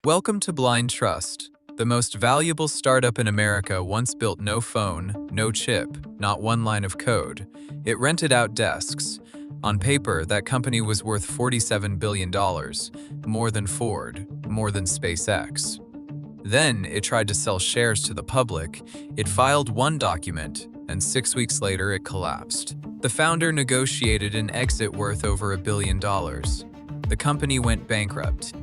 Welcome to Blind Trust. The most valuable startup in America once built no phone, no chip, not one line of code. It rented out desks. On paper, that company was worth $47 billion, more than Ford, more than SpaceX. Then it tried to sell shares to the public. It filed one document, and 6 weeks later it collapsed. The founder negotiated an exit worth over $1 billion. The company went bankrupt.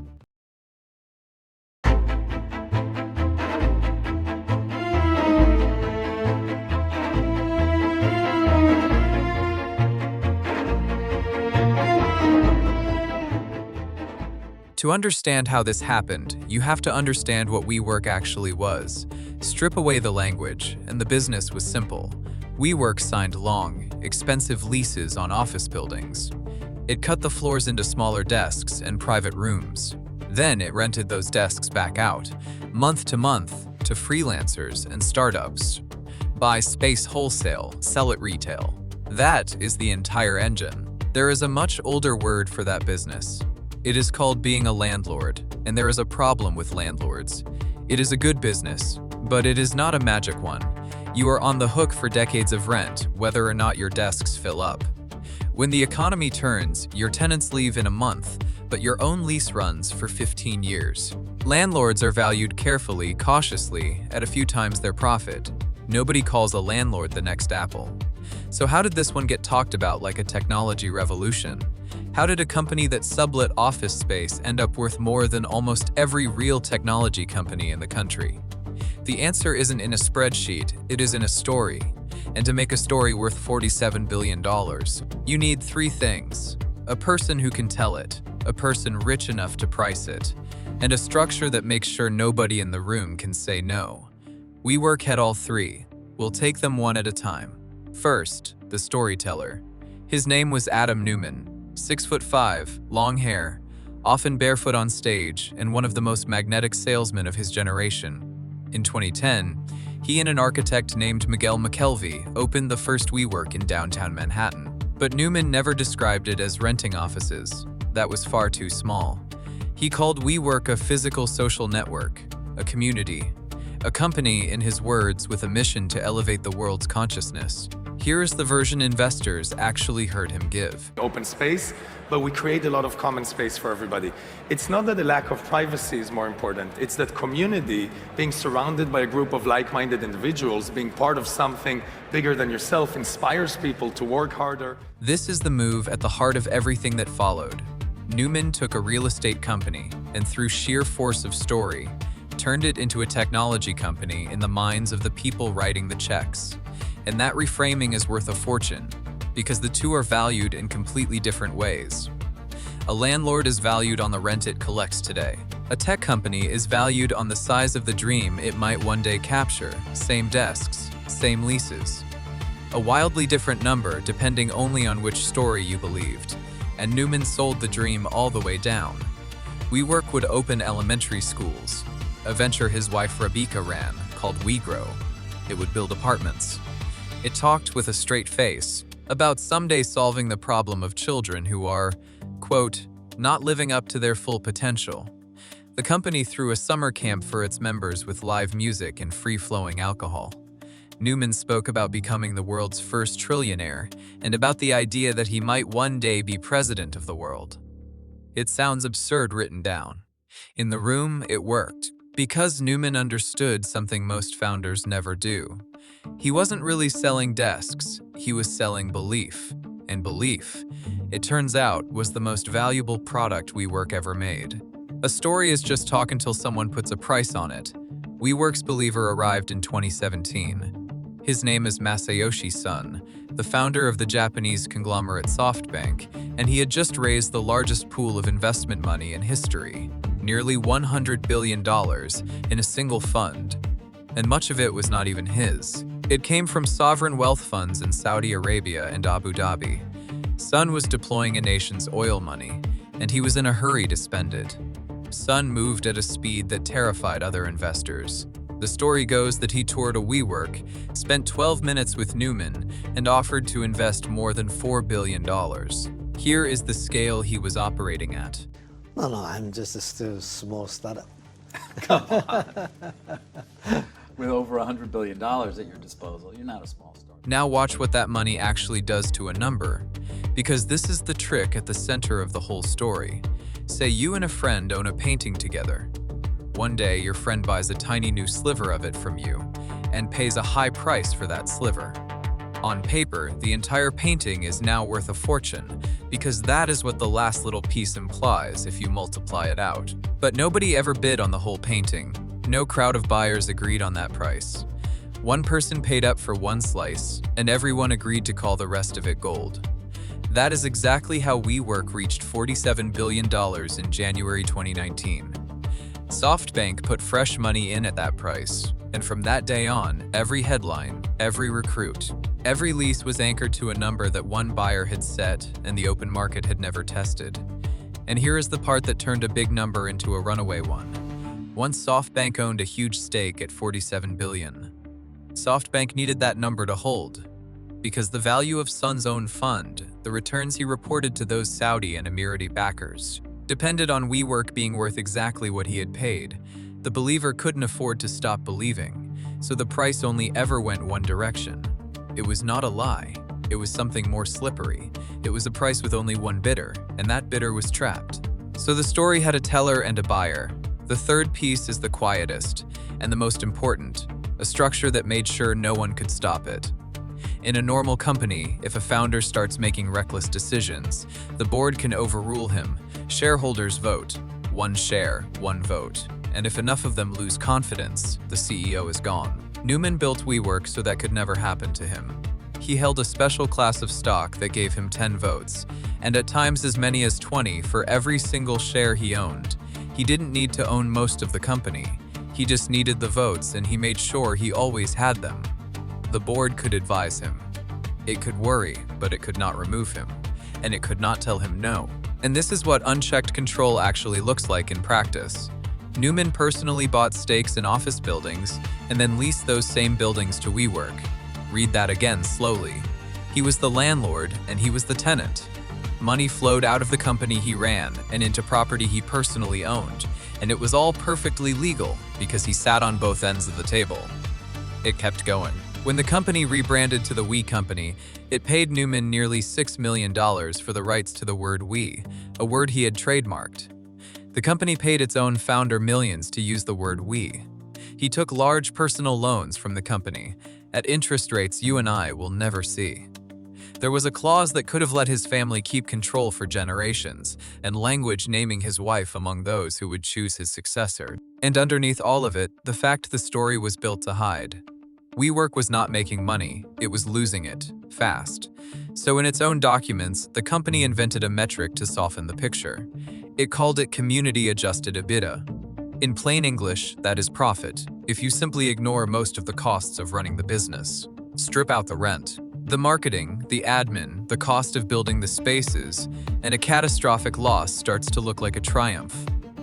To understand how this happened, you have to understand what WeWork actually was. Strip away the language, and the business was simple. WeWork signed long, expensive leases on office buildings. It cut the floors into smaller desks and private rooms. Then it rented those desks back out, month, to freelancers and startups. Buy space wholesale, sell it retail. That is the entire engine. There is a much older word for that business. It is called being a landlord, and there is a problem with landlords. It is a good business, but it is not a magic one. You are on the hook for decades of rent, whether or not your desks fill up. When the economy turns, your tenants leave in a month, but your own lease runs for 15 years. Landlords are valued carefully, cautiously, at a few times their profit. Nobody calls a landlord the next Apple. So how did this one get talked about like a technology revolution? How did a company that sublet office space end up worth more than almost every real technology company in the country? The answer isn't in a spreadsheet, it is in a story. And to make a story worth $47 billion, you need three things: a person who can tell it, a person rich enough to price it, and a structure that makes sure nobody in the room can say no. WeWork had all three. We'll take them one at a time. First, the storyteller. His name was Adam Neumann. 6'5", long hair, often barefoot on stage, and one of the most magnetic salesmen of his generation. In 2010, he and an architect named Miguel McKelvey opened the first WeWork in downtown Manhattan. But Neumann never described it as renting offices. That was far too small. He called WeWork a physical social network, a community, a company, in his words, with a mission to elevate the world's consciousness. Here is the version investors actually heard him give. Open space, but we create a lot of common space for everybody. It's not that the lack of privacy is more important, it's that community, being surrounded by a group of like-minded individuals, being part of something bigger than yourself, inspires people to work harder. This is the move at the heart of everything that followed. Neumann took a real estate company and, through sheer force of story, turned it into a technology company in the minds of the people writing the checks. And that reframing is worth a fortune, because the two are valued in completely different ways. A landlord is valued on the rent it collects today. A tech company is valued on the size of the dream it might one day capture, same desks, same leases. A wildly different number depending only on which story you believed, and Neumann sold the dream all the way down. WeWork would open elementary schools, a venture his wife Rebecca ran, called WeGrow. It would build apartments. It talked with a straight face about someday solving the problem of children who are, quote, not living up to their full potential. The company threw a summer camp for its members with live music and free-flowing alcohol. Neumann spoke about becoming the world's first trillionaire and about the idea that he might one day be president of the world. It sounds absurd written down. In the room, it worked, because Neumann understood something most founders never do. He wasn't really selling desks, he was selling belief. And belief, it turns out, was the most valuable product WeWork ever made. A story is just talk until someone puts a price on it. WeWork's believer arrived in 2017. His name is Masayoshi Son, the founder of the Japanese conglomerate SoftBank, and he had just raised the largest pool of investment money in history, nearly $100 billion in a single fund. And much of it was not even his. It came from sovereign wealth funds in Saudi Arabia and Abu Dhabi. Son was deploying a nation's oil money, and he was in a hurry to spend it. Son moved at a speed that terrified other investors. The story goes that he toured a WeWork, spent 12 minutes with Neumann, and offered to invest more than $4 billion. Here is the scale he was operating at. No, I'm just a still small startup. Come on. With over $100 billion at your disposal, you're not a small startup. Now watch what that money actually does to a number, because this is the trick at the center of the whole story. Say you and a friend own a painting together. One day, your friend buys a tiny new sliver of it from you and pays a high price for that sliver. On paper, the entire painting is now worth a fortune, because that is what the last little piece implies if you multiply it out. But nobody ever bid on the whole painting. No crowd of buyers agreed on that price. One person paid up for one slice, and everyone agreed to call the rest of it gold. That is exactly how WeWork reached $47 billion in January 2019. SoftBank put fresh money in at that price, and from that day on, every headline, every recruit, every lease was anchored to a number that one buyer had set and the open market had never tested. And here is the part that turned a big number into a runaway one. Once SoftBank owned a huge stake at $47 billion. SoftBank needed that number to hold, because the value of Sun's own fund, the returns he reported to those Saudi and Emirati backers, depended on WeWork being worth exactly what he had paid. The believer couldn't afford to stop believing, so the price only ever went one direction. It was not a lie. It was something more slippery. It was a price with only one bidder, and that bidder was trapped. So the story had a teller and a buyer. The third piece is the quietest and the most important, a structure that made sure no one could stop it. In a normal company, if a founder starts making reckless decisions, the board can overrule him. Shareholders vote. One share, one vote. And if enough of them lose confidence, the CEO is gone. Neumann built WeWork so that could never happen to him. He held a special class of stock that gave him 10 votes, and at times as many as 20 for every single share he owned. He didn't need to own most of the company. He just needed the votes, and he made sure he always had them. The board could advise him. It could worry, but it could not remove him. And it could not tell him no. And this is what unchecked control actually looks like in practice. Neumann personally bought stakes in office buildings and then leased those same buildings to WeWork. Read that again slowly. He was the landlord and he was the tenant. Money flowed out of the company he ran and into property he personally owned, and it was all perfectly legal because he sat on both ends of the table. It kept going. When the company rebranded to the We Company, it paid Neumann nearly $6 million for the rights to the word we, a word he had trademarked. The company paid its own founder millions to use the word we. He took large personal loans from the company at interest rates you and I will never see. There was a clause that could have let his family keep control for generations, and language naming his wife among those who would choose his successor. And underneath all of it, the fact the story was built to hide. WeWork was not making money, it was losing it, fast. So in its own documents, the company invented a metric to soften the picture. It called it community-adjusted EBITDA. In plain English, that is profit, if you simply ignore most of the costs of running the business. Strip out the rent, the marketing, the admin, the cost of building the spaces, and a catastrophic loss starts to look like a triumph.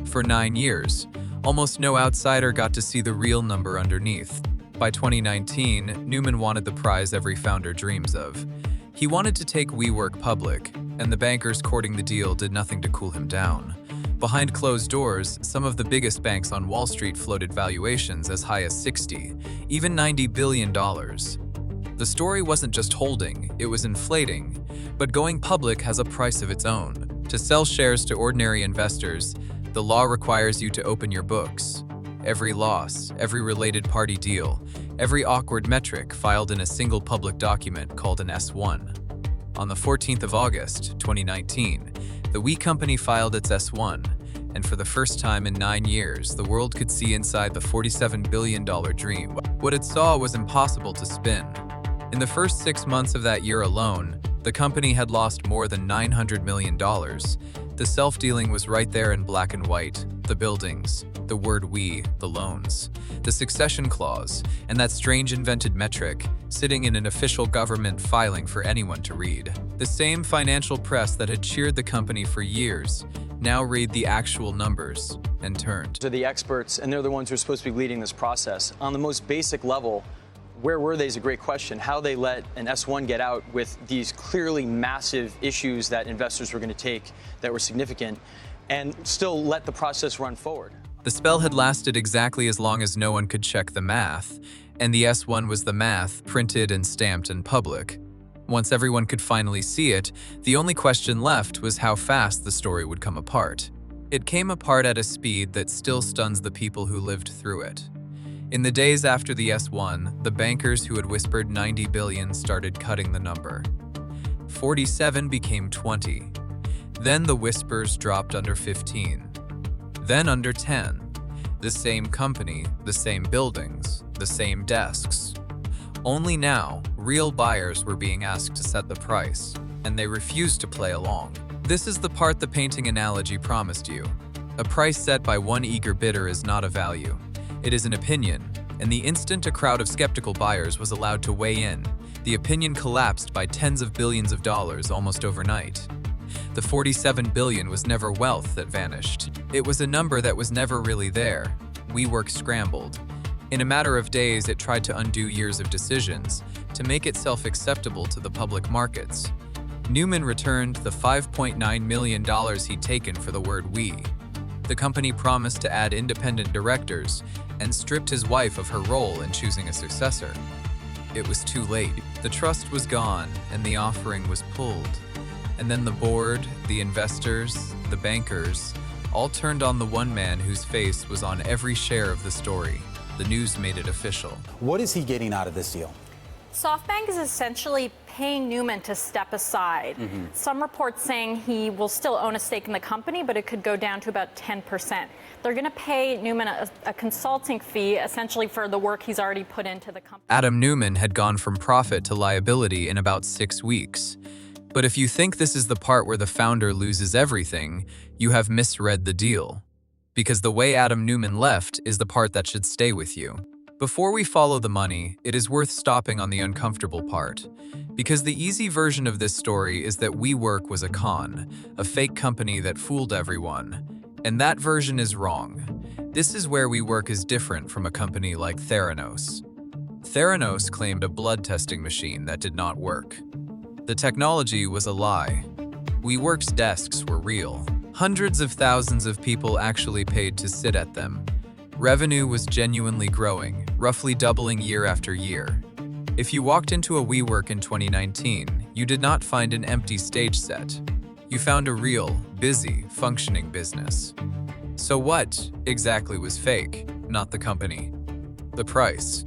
For 9 years, almost no outsider got to see the real number underneath. By 2019, Neumann wanted the prize every founder dreams of. He wanted to take WeWork public, and the bankers courting the deal did nothing to cool him down. Behind closed doors, some of the biggest banks on Wall Street floated valuations as high as $60, even $90 billion. The story wasn't just holding, it was inflating. But going public has a price of its own. To sell shares to ordinary investors, the law requires you to open your books. Every loss, every related party deal, every awkward metric filed in a single public document called an S-1. On the 14th of August, 2019, the We Company filed its S-1, and for the first time in 9 years, the world could see inside the $47 billion dream. What it saw was impossible to spin. In the first 6 months of that year alone, the company had lost more than $900 million. The self-dealing was right there in black and white, the buildings, the word we, the loans, the succession clause, and that strange invented metric sitting in an official government filing for anyone to read. The same financial press that had cheered the company for years now read the actual numbers and turned. To the experts, and they're the ones who are supposed to be leading this process. On the most basic level, where were they is a great question. How they let an S1 get out with these clearly massive issues that investors were going to take that were significant and still let the process run forward. The spell had lasted exactly as long as no one could check the math, and the S1 was the math, printed and stamped in public. Once everyone could finally see it, the only question left was how fast the story would come apart. It came apart at a speed that still stuns the people who lived through it. In the days after the S1, the bankers who had whispered 90 billion started cutting the number. 47 became 20. Then the whispers dropped under 15. Then under 10. The same company, the same buildings, the same desks. Only now, real buyers were being asked to set the price, and they refused to play along. This is the part the painting analogy promised you. A price set by one eager bidder is not a value. It is an opinion, and the instant a crowd of skeptical buyers was allowed to weigh in, the opinion collapsed by tens of billions of dollars almost overnight. The 47 billion was never wealth that vanished. It was a number that was never really there. WeWork scrambled. In a matter of days, it tried to undo years of decisions to make itself acceptable to the public markets. Neumann returned the $5.9 million he'd taken for the word we. The company promised to add independent directors and stripped his wife of her role in choosing a successor. It was too late. The trust was gone and the offering was pulled. And then the board, the investors, the bankers, all turned on the one man whose face was on every share of the story. The news made it official. What is he getting out of this deal? SoftBank is essentially paying Neumann to step aside. Some reports saying he will still own a stake in the company, but it could go down to about 10%. They're going to pay Neumann a consulting fee, essentially for the work he's already put into the company. Adam Neumann had gone from profit to liability in about 6 weeks. But if you think this is the part where the founder loses everything, you have misread the deal. Because the way Adam Neumann left is the part that should stay with you. Before we follow the money, it is worth stopping on the uncomfortable part. Because the easy version of this story is that WeWork was a con, a fake company that fooled everyone. And that version is wrong. This is where WeWork is different from a company like Theranos. Theranos claimed a blood testing machine that did not work. The technology was a lie. WeWork's desks were real. Hundreds of thousands of people actually paid to sit at them. Revenue was genuinely growing, roughly doubling year after year. If you walked into a WeWork in 2019, you did not find an empty stage set. You found a real, busy, functioning business. So what exactly was fake? Not the company. The price.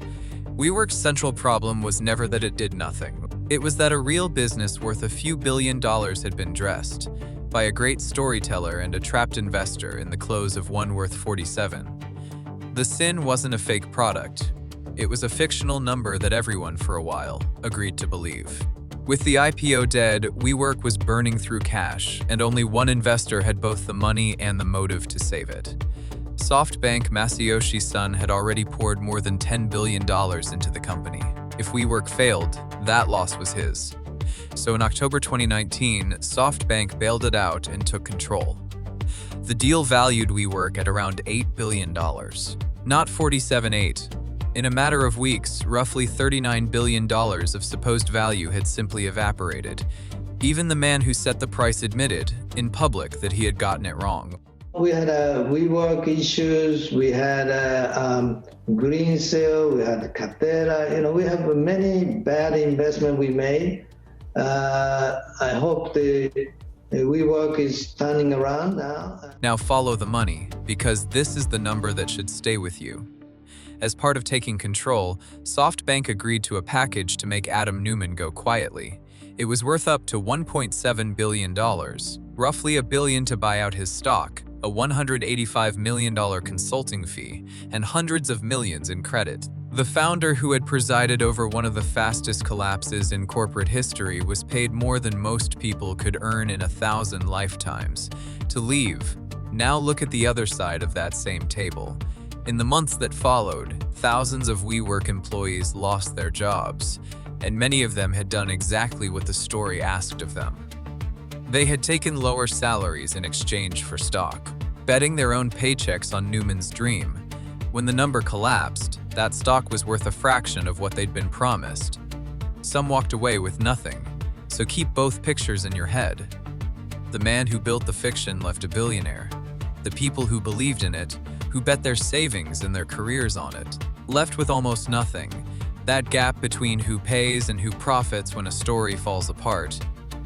WeWork's central problem was never that it did nothing. It was that a real business worth a few $1 billion had been dressed by a great storyteller and a trapped investor in the close of one worth 47. The sin wasn't a fake product. It was a fictional number that everyone, for a while, agreed to believe. With the IPO dead, WeWork was burning through cash, and only one investor had both the money and the motive to save it. SoftBank Masayoshi's son had already poured more than $10 billion into the company. If WeWork failed, that loss was his. So in October 2019, SoftBank bailed it out and took control. The deal valued WeWork at around $8 billion, not 47.8. In a matter of weeks, roughly $39 billion of supposed value had simply evaporated. Even the man who set the price admitted, in public, that he had gotten it wrong. We had WeWork issues, we had green sale, we had Catera. We have many bad investments we made. I hope the WeWork is turning around now. Now follow the money, because this is the number that should stay with you. As part of taking control, SoftBank agreed to a package to make Adam Neumann go quietly. It was worth up to $1.7 billion, roughly $1 billion to buy out his stock, a $185 million consulting fee, and hundreds of millions in credit. The founder, who had presided over one of the fastest collapses in corporate history, was paid more than most people could earn in 1,000 lifetimes to leave. Now look at the other side of that same table. In the months that followed, thousands of WeWork employees lost their jobs, and many of them had done exactly what the story asked of them. They had taken lower salaries in exchange for stock, betting their own paychecks on Neumann's dream. When the number collapsed, that stock was worth a fraction of what they'd been promised. Some walked away with nothing, so keep both pictures in your head. The man who built the fiction left a billionaire. The people who believed in it, who bet their savings and their careers on it. Left with almost nothing, that gap between who pays and who profits when a story falls apart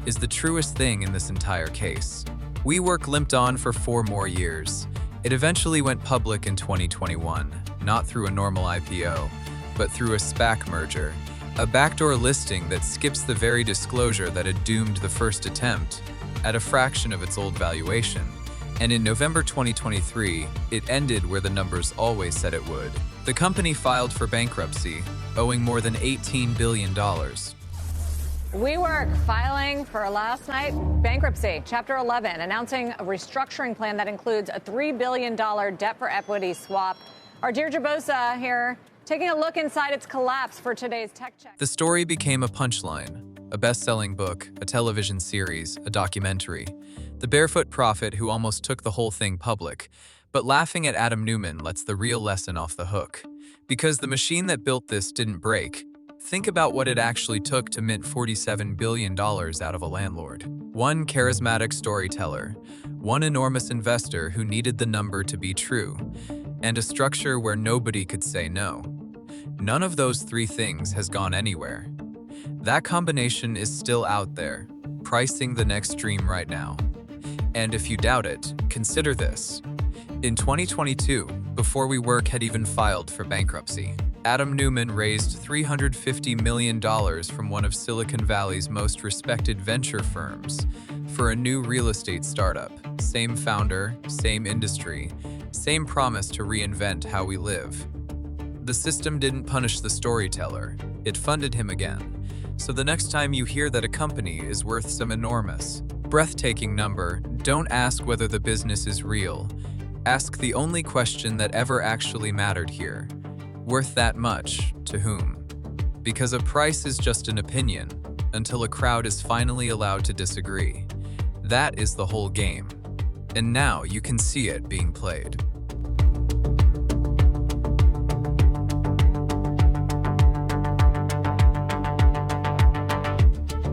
is the truest thing in this entire case. WeWork limped on for 4 more years. It eventually went public in 2021, not through a normal IPO, but through a SPAC merger, a backdoor listing that skips the very disclosure that had doomed the first attempt at a fraction of its old valuation. And in November 2023, it ended where the numbers always said it would. The company filed for bankruptcy, owing more than $18 billion. WeWork filing for last night bankruptcy. Chapter 11 announcing a restructuring plan that includes a $3 billion debt for equity swap. Our Deirdre Bosa here taking a look inside its collapse for today's Tech Check. The story became a punchline, a best-selling book, a television series, a documentary. The barefoot prophet who almost took the whole thing public. But laughing at Adam Neumann lets the real lesson off the hook. Because the machine that built this didn't break. Think about what it actually took to mint $47 billion out of a landlord. One charismatic storyteller, one enormous investor who needed the number to be true, and a structure where nobody could say no. None of those 3 things has gone anywhere. That combination is still out there, pricing the next dream right now. And if you doubt it, consider this. In 2022, before WeWork had even filed for bankruptcy, Adam Neumann raised $350 million from one of Silicon Valley's most respected venture firms for a new real estate startup. Same founder, same industry, same promise to reinvent how we live. The system didn't punish the storyteller, it funded him again. So the next time you hear that a company is worth some enormous, breathtaking number, don't ask whether the business is real. Ask the only question that ever actually mattered here. Worth that much to whom? Because a price is just an opinion until a crowd is finally allowed to disagree. That is the whole game. And now you can see it being played.